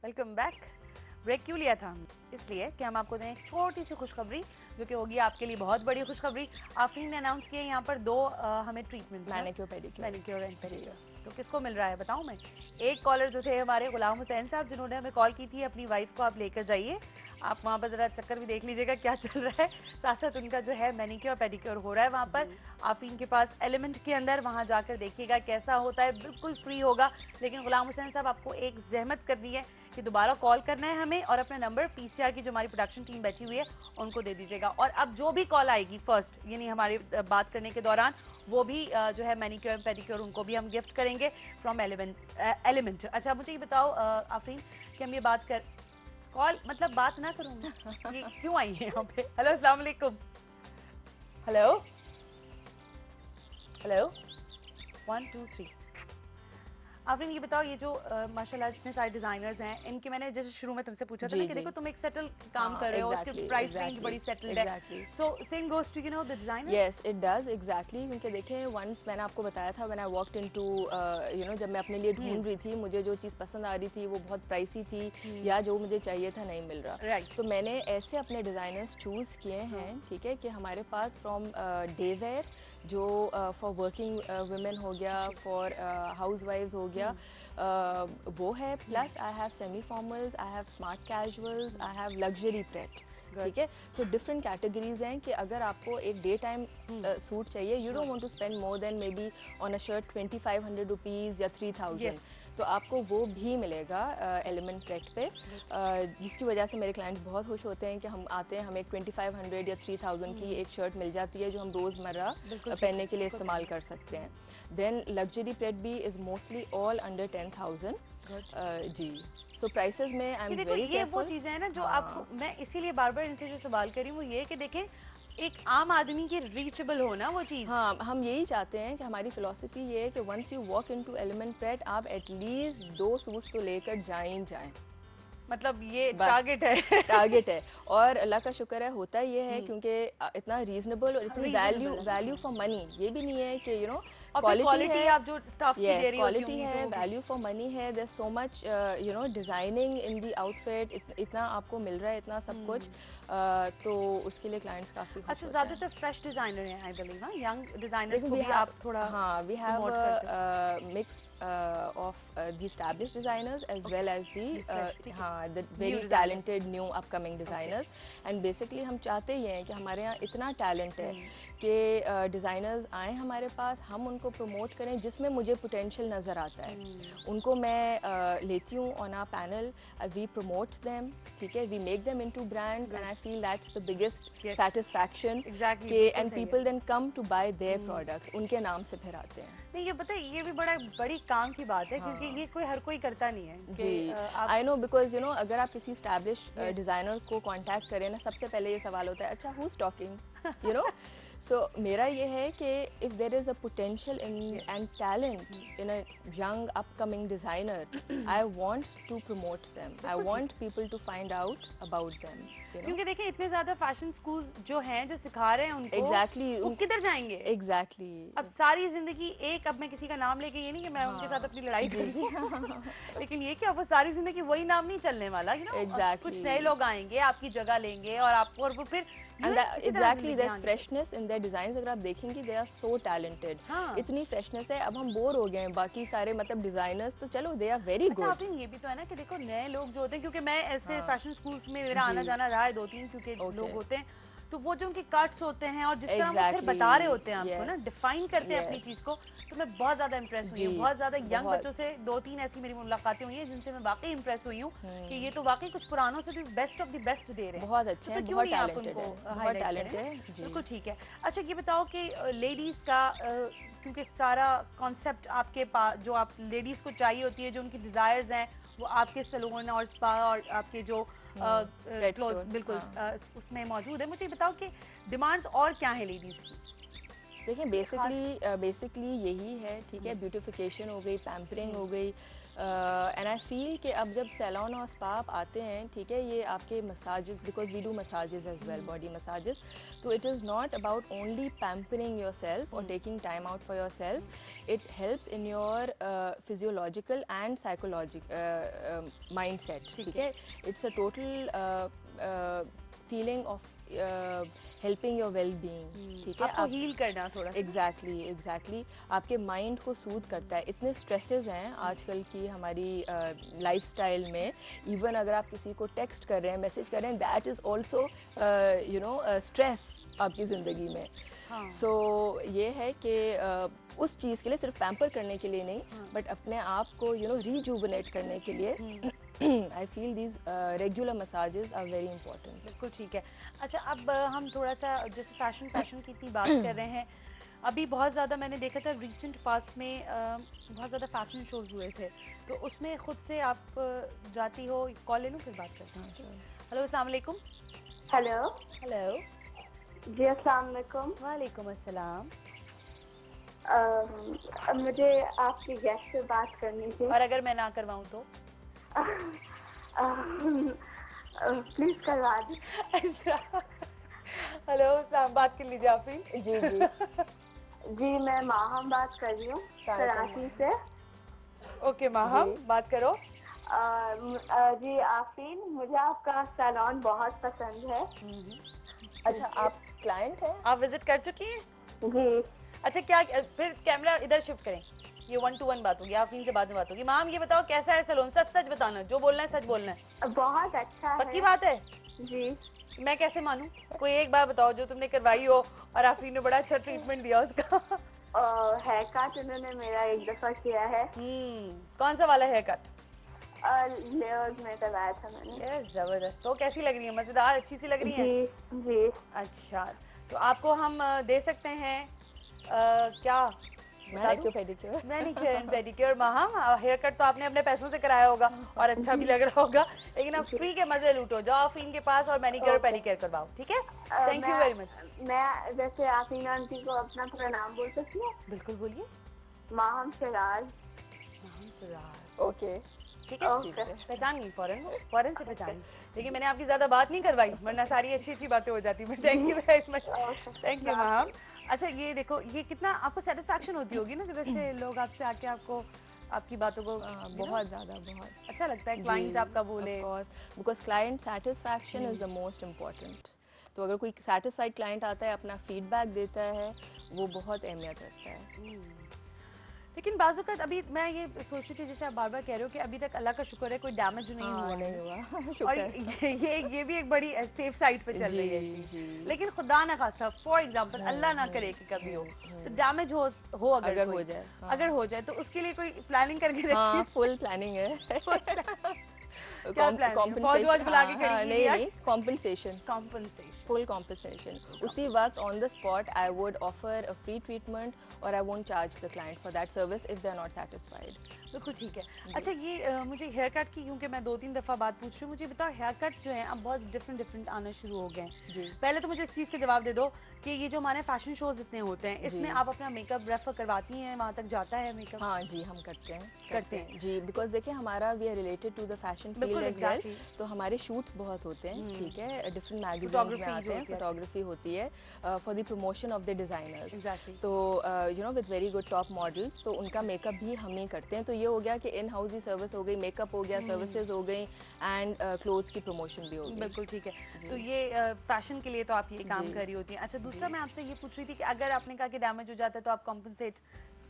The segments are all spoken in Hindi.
Welcome back. ब्रेक क्यों लिया था हमने? इसलिए कि हम आपको दें एक छोटी सी खुशखबरी जो कि होगी आपके लिए बहुत बड़ी खुशखबरी। आफरीन ने अनाउंस किया यहाँ पर दो हमें treatments, manicure pedicure and pedicure. तो किसको मिल रहा है बताऊं मैं? एक कॉलर जो थे हमारे गुलाम हुसैन साहब, जिन्होंने हमें कॉल की थी, अपनी वाइफ को आप लेकर जाइए, आप वहाँ पर ज़रा चक्कर भी देख लीजिएगा क्या चल रहा है। साथ साथ उनका जो है मैनिक्योर पेडिक्योर हो रहा है वहाँ पर आफरीन के पास एलिमेंट के अंदर। वहाँ जाकर देखिएगा कैसा होता है, बिल्कुल फ्री होगा। लेकिन गुलाम हुसैन साहब आपको एक जहमत करनी है कि दोबारा कॉल करना है हमें और अपना नंबर पीसीआर की जो हमारी प्रोडक्शन टीम बैठी हुई है उनको दे दीजिएगा। और अब जो भी कॉल आएगी फर्स्ट, यानी हमारी बात करने के दौरान, वो भी जो है मैनिक्योर पेडिक्योर उनको भी हम गिफ्ट करेंगे फ्रॉम एलिमेंट। अच्छा मुझे ये बताओ आफरीन कि हम ये बात कर कॉल मतलब बात ना करूँ ये क्यों आई है यहाँ पे? हेलो अस्सलाम वालेकुम। Hello hello 1 2 3। आफरीन ये बताओ, ये जो माशाल्लाह इतने सारे डिजाइनर्स हैं, इनके मैंने जैसे शुरू में तुमसे पूछा था ना कि देखो तुम एक सेटल काम कर रहे हो, उसके प्राइस रेंज बड़ी सेटल्ड है। So same goes to the designer. Yes it does exactly, क्योंकि देखें वंस मैंने आपको बताया था व्हेन आई वॉक्ड इनटू जब मैं अपने लिए ढूंढ रही थी, मुझे जो चीज़ पसंद आ रही थी वो बहुत प्राइसी थी या जो मुझे चाहिए था नहीं मिल रहा। तो मैंने ऐसे अपने डिज़ाइनर्स चूज़ किए हैं, ठीक है, कि हमारे पास फ्रॉम डे वेयर जो फॉर वर्किंग वुमेन हो गया, फॉर हाउस वाइफ्स हो गया, वो है। Plus I have semi formals, I have smart casuals, I have luxury parade, ठीक है। सो डिफरेंट कैटेगरीज हैं कि अगर आपको एक डे टाइम सूट चाहिए, you don't want to spend more than maybe on a shirt 2500 rupees या 3000, तो आपको वो भी मिलेगा एलिमेंट प्रेट पे, जिसकी वजह से मेरे क्लाइंट बहुत खुश होते हैं कि हम आते हैं, हमें 2500 या 3000 की एक शर्ट मिल जाती है जो हम रोज़मर्रा पहनने के लिए इस्तेमाल कर सकते हैं। देन लग्जरी प्रेट भी इज़ मोस्टली ऑल अंडर 10,000। जी, सो प्राइसेस में आई एम वेरी केयरफुल। ये वो चीज़ें हैं ना जो आपको, मैं इसीलिए बार बार इनसे जो सवाल कर रही हूँ वो ये कि देखें एक आम आदमी की रीचेबल हो ना वो चीज़। हाँ, हम यही चाहते हैं कि हमारी फिलॉसफी ये है कि once you walk into element pret, आप एटलीस्ट 2 सूट्स तो लेकर जाएं। मतलब ये टारगेट है। टारगेट है, और अल्लाह का शुक्र है होता ये है क्योंकि इतना रीजनेबल और इतनी वैल्यू फॉर मनी, ये भी नहीं है कि क्वालिटी है, आप जो स्टाफ की दे रही क्वालिटी है, वैल्यू फॉर मनी है, there so much designing in the outfit, इतना आपको मिल रहा है, इतना सब कुछ, तो उसके लिए क्लाइंट्स काफी खुश। अच्छा, ज्यादातर फ्रेश डिजाइनर हैं आई बिलीव, हां, यंग डिजाइनर्स को भी आप थोड़ा। हाँ, we have mix of the established designers as well as the very talented new upcoming designers, and basically हम चाहते ये हैं कि हमारे यहाँ इतना टैलेंट है कि डिज़ाइनर्स आए हमारे पास, हम उनको प्रमोट करें, जिसमें मुझे पोटेंशियल नज़र आता है उनको मैं लेती हूँ on our panel, we promote them, ठीक है, we make them into brands, and I feel that's the biggest satisfaction कि and people then come to buy their products, उनके नाम से फिर आते हैं। नहीं, ये पता है, ये भी बड़ी काम की बात है, क्योंकि ये हर कोई करता नहीं है जी। आई नो, बिकॉज अगर आप किसी स्टैब्लिश डिज़ाइनर को कांटेक्ट करें ना, सबसे पहले ये सवाल होता है, अच्छा हु इज टॉकिंग, सो मेरा ये है कि if there is a potential in and talent in a young upcoming designer, I want to promote them, I want people to find out about them, क्योंकि देखिए इतने ज्यादा फैशन स्कूल्स जो हैं, जो सिखा रहे हैं उनको, एग्जैक्टली वो किधर जाएंगे? एग्जैक्टली। अब सारी जिंदगी अब मैं किसी का नाम लेके, ये नहीं कि मैं उनके साथ अपनी लड़ाई करूं, लेकिन ये कि अब वो सारी जिंदगी वही नाम नहीं चलने वाला, कुछ नए लोग आएंगे, आपकी जगह लेंगे और आपको, और वो फिर exactly there is freshness in their designs. अगर आप देखेंगे दे आर सो टैलेंटेड, इतनी फ्रेशनेस है। अब हम बोर हो गए हैं बाकी सारे मतलब डिजाइनर्स, तो चलो दे आर वेरी गुड। अच्छा, ये भी तो है ना कि देखो नए लोग जो होते हैं, क्योंकि मैं ऐसे फैशन स्कूल्स में मेरा आना जाना रहा है 2-3, क्योंकि लोग होते हैं, तो वो जो उनके कट्स होते हैं और जिस तरह वो फिर बता रहे होते हैं आपको ना, डिफाइन करते हैं अपनी चीज को, तो मैं बहुत ज्यादा इंप्रेस हुई हूँ। बहुत ज्यादा यंग बच्चों से 2-3 ऐसी मेरी मुलाकातें हुई हैं जिनसे मैं वाकई इंप्रेस हुई हूँ कि ये तो वाकई कुछ पुरानों से भी बेस्ट ऑफ द बेस्ट दे रहे हैं, बहुत अच्छे हैं, बहुत टैलेंटेड है, बहुत टैलेंट है। बिल्कुल ठीक है। अच्छा ये बताओ कि लेडीज का, क्योंकि सारा कॉन्सेप्ट आपके पास, जो आप लेडीज को चाहिए होती है, जो उनकी डिजायर्स हैं, वो आपके सैलून और स्पा और आपके जो क्लोथ्स बिल्कुल उसमें मौजूद है। मुझे बताओ कि डिमांड्स और क्या है लेडीज की? देखिए बेसिकली यही है, ठीक है, ब्यूटिफिकेशन हो गई, पैम्परिंग हो गई, एंड आई फील कि अब जब सैलून और स्पा आप आते हैं, ठीक है, ये आपके massages, because we do massages as well, body massages, तो it is not about only pampering yourself और taking time out for yourself. It helps in your physiological and psychological mindset. ठीक है, it's a total feeling of helping your well being. ठीक है, आपको हील करना थोड़ा. एग्जैक्टली आपके माइंड को सूद करता है. इतने स्ट्रेसेस हैं आजकल की हमारी लाइफस्टाइल में. इवन अगर आप किसी को टेक्स्ट कर रहे हैं, मैसेज कर रहे हैं, that is also you know stress आपकी ज़िंदगी में. सो ये है कि उस चीज़ के लिए, सिर्फ पैम्पर करने के लिए नहीं, बट अपने आप को यू नो रीजुवनेट करने के लिए I feel these regular massages are very important. बिल्कुल ठीक है. अच्छा, अब हम थोड़ा सा जैसे फैशन की इतनी बात कर रहे हैं, अभी बहुत ज़्यादा मैंने देखा था रिसेंट पास्ट में बहुत ज़्यादा फैशन शोज़ हुए थे, तो उसमें ख़ुद से आप जाती हो. कॉल ले लूँ फिर बात करते हैं. हेलो, अस्सलाम वालेकुम. हेलो. हेलो जी, अस्सलाम वालेकुम. वालेकुम अस्सलाम. मुझे आपकी गेस्ट से बात करनी थी. और अगर मैं ना करवाऊँ तो? प्लीज करवा दी. अच्छा, हेलो, सलाम, बात कर लीजिए आप. जी जी जी, मैं माहम बात कर रही हूँ कराची से. ओके माहम, बात करो. जी आफरीन, मुझे आपका सैलून बहुत पसंद है. अच्छा, आप क्लाइंट हैं? आप विजिट कर चुकी हैं? जी. अच्छा, क्या फिर कैमरा इधर शिफ्ट करें, ये 1-to-1 बात होगी, आफरीन से बाद में बात होगी. माम, ये बताओ कैसा है सैलून? सच सच बताना, जो बोलना है सच बोलना है. बहुत अच्छा है. पक्की बात है? जी. मैं कैसे मानूं? कोई एक बार बताओ जो तुमने करवाई हो और आफरीन ने बड़ा अच्छा ट्रीटमेंट दिया उसका. हेयर कट उन्होंने मेरा एक दफा किया है. कौन सा वाला हेयर कट? लेयर्स में करवाया था मैंने. यस, जबरदस्त. तो कैसी लग रही है? मजेदार, अच्छी सी लग रही है? जी जी. अच्छा, तो आपको हम दे सकते हैं क्या? Manicure pedicure. Manicure and pedicure. Maham, hair cut तो आपने अपने पैसों से कराया होगा और अच्छा भी लग रहा होगा, लेकिन अब फ्री के मजे लूटो. जाओ आफरीन के पास और मैनिक्योर और पेडिक्योर करवाओ. ठीक है, थैंक यू वेरी मच. मैं जैसे आफरीन आंटी को अपना पूरा नाम बोल सकती हूँ? बिल्कुल, बोलिए. माहम सिराज. माहम सिराज. ओके, ठीक है, पहचान गई फौरन से पहचान. लेकिन मैंने आपकी ज्यादा बात नहीं करवाई, वरना सारी अच्छी अच्छी बातें हो जाती. Thank you very much. Thank you Maham. अच्छा, ये देखो, ये कितना आपको सेटिस्फैक्शन होती होगी ना जब ऐसे लोग आपसे आके आपको आपकी बातों को बहुत ज़्यादा, बहुत अच्छा लगता है क्लाइंट आपका बोले. Because client satisfaction is the most important. तो अगर कोई सेटिस्फाइड क्लाइंट आता है, अपना फीडबैक देता है, वो बहुत अहमियत रखता है. लेकिन बाजू का अभी मैं ये सोच रही थी, जैसे आप बार बार कह रहे हो कि अभी तक अल्लाह का शुक्र है कोई डैमेज नहीं हुआ. और ये भी एक बड़ी सेफ साइड पे चल रही है चीज. लेकिन खुदा ना खासा, फॉर एग्जांपल, अल्लाह ना करे कि कभी हो तो डैमेज हो अगर हो जाए, अगर हो जाए तो उसके लिए कोई प्लानिंग करके रखिए. फुल प्लानिंग है. Full compensation. उसी वक्त on the spot I would offer a free treatment और I won't charge the client for that service if they are not satisfied. बिल्कुल ठीक है. अच्छा, ये मुझे हेयर कट की, क्योंकि मैं 2-3 दफ़ा बात पूछ रही हूँ, मुझे बताओ हेयर कट जो है अब बहुत डिफरेंट आना शुरू हो गए हैं. पहले तो मुझे इस चीज़ का जवाब दे दो कि ये जो हमारे फैशन शोज इतने होते हैं, इसमें आप अपना मेकअप रेफर करवाती हैं, वहाँ तक जाता है मेकअप? हाँ जी, हम करते हैं जी. बिकॉज देखिए, हमारा we are related to the fashion field as well, तो हमारे शूट्स बहुत होते हैं. ठीक है, डिफरेंट मैगजीन्स में आते हैं, फोटोग्राफी होती है for the promotion of the designers. तो you know with very good top models, तो उनका मेकअप भी हम ही करते हैं. तो ये हो गया कि इन हाउस ही सर्विस हो गई, मेकअप हो गया, सर्विसेज हो गई, एंड क्लोथ्स की प्रमोशन भी हो गई. बिल्कुल ठीक है. तो ये फैशन के लिए तो आप ये काम कर रही होती हैं. अच्छा, दूसरा मैं आपसे ये पूछ रही थी कि अगर आपने कहा कि डैमेज हो जाता है तो आप कॉम्पनसेट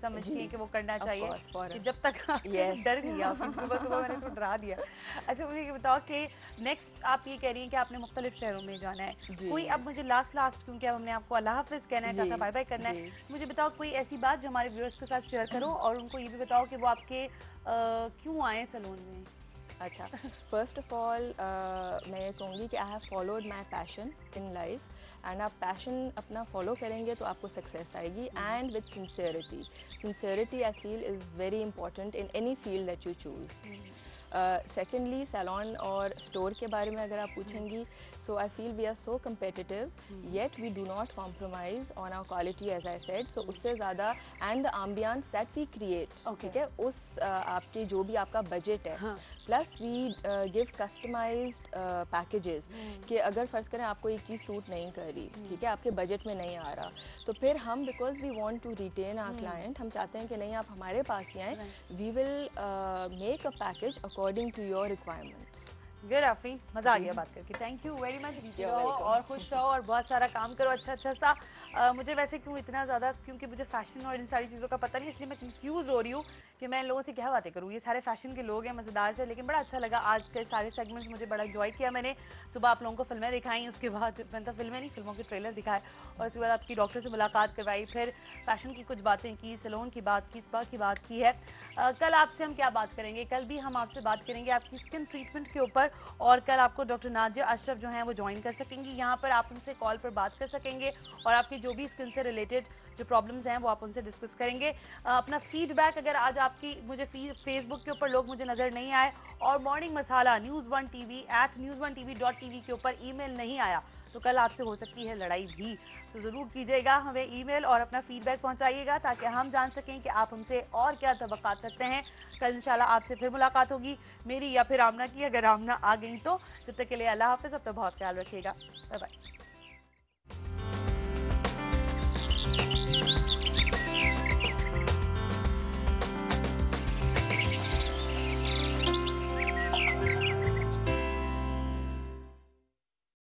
समझती हैं कि वो करना चाहिए कि जब तक डर गई आप सुबह मैंने इसको डरा दिया. अच्छा, मुझे ये बताओ कि नेक्स्ट आप ये कह रही हैं कि आपने मुख्तलिफ शहरों में जाना है. कोई, अब मुझे लास्ट क्योंकि अब हमने आपको अल्लाह हाफिज कहना है, चाहता बाय बाय करना है, मुझे बताओ कोई ऐसी बात जो हमारे व्यूअर्स के साथ शेयर करो और उनको ये भी बताओ कि वो आपके क्यों आए सैलून में. अच्छा, फर्स्ट ऑफ ऑल मैं ये कहूँगी कि I have followed my passion in life, and आप पैशन अपना फॉलो करेंगे तो आपको सक्सेस आएगी, and with sincerity. Sincerity I feel is very important in any field that you choose. Secondly salon और स्टोर के बारे में अगर आप पूछेंगी, so I feel we are so competitive yet we do not compromise on our quality as I said. So उससे ज़्यादा and the ambience that we create, ठीक है, उस आपके जो भी आपका बजट है, plus we give customised packages कि अगर फ़र्ज़ करें आपको एक चीज़ सूट नहीं कर रही, ठीक है, आपके बजट में नहीं आ रहा, तो फिर हम because we want to retain our client, हम चाहते हैं कि नहीं आप हमारे पास ही आएँ, we will make a package according to your requirements. Good Afreen, मज़ा आ गया बात करके। Thank you very much. जीते रहो और खुश रहो और बहुत सारा काम करो अच्छा सा। मुझे वैसे क्यों इतना ज़्यादा, क्योंकि मुझे फैशन और इन सारी चीज़ों का पता नहीं, इसलिए मैं कंफ्यूज हो रही हूँ कि मैं इन लोगों से क्या बातें करूँ। ये सारे फैशन के लोग हैं, मज़ेदार से, लेकिन बड़ा अच्छा लगा आज के सारे सेगमेंट्स, मुझे बड़ा एंजॉय किया मैंने। सुबह आप लोगों को फिल्में दिखाई, उसके बाद मतलब फिल्में नहीं, फिल्मों के ट्रेलर दिखाए, और उसके बाद आपकी डॉक्टर से मुलाकात करवाई, फिर फैशन की कुछ बातें की, सैलून की बात की, स्पा की बात की है। कल आपसे हम क्या बात करेंगे? कल भी हम आपसे बात करेंगे आपकी स्किन ट्रीटमेंट के ऊपर, और कल आपको डॉक्टर नाजिया अशरफ जो हैं वो ज्वाइन कर सकेंगी यहाँ पर। आप उनसे कॉल पर बात कर सकेंगे और आपकी जो भी स्किन से रिलेटेड जो प्रॉब्लम्स हैं वो आप उनसे डिस्कस करेंगे। अपना फीडबैक, अगर आज आपकी मुझे फेसबुक के ऊपर लोग मुझे नज़र नहीं आए और मॉर्निंग मसाला news1tv@news1tv.tv के ऊपर ईमेल नहीं आया, तो कल आपसे हो सकती है लड़ाई भी। तो ज़रूर कीजिएगा हमें ईमेल और अपना फीडबैक पहुंचाइएगा ताकि हम जान सकें कि आप हमसे और क्या तवक्कात रखते हैं। कल इंशाल्लाह आपसे फिर मुलाकात होगी, मेरी या फिर आमना की, अगर आमना आ गई तो। जब तक के लिए अल्लाह हाफ़िज़, अपना बहुत ख्याल रखिएगा। Bye bye.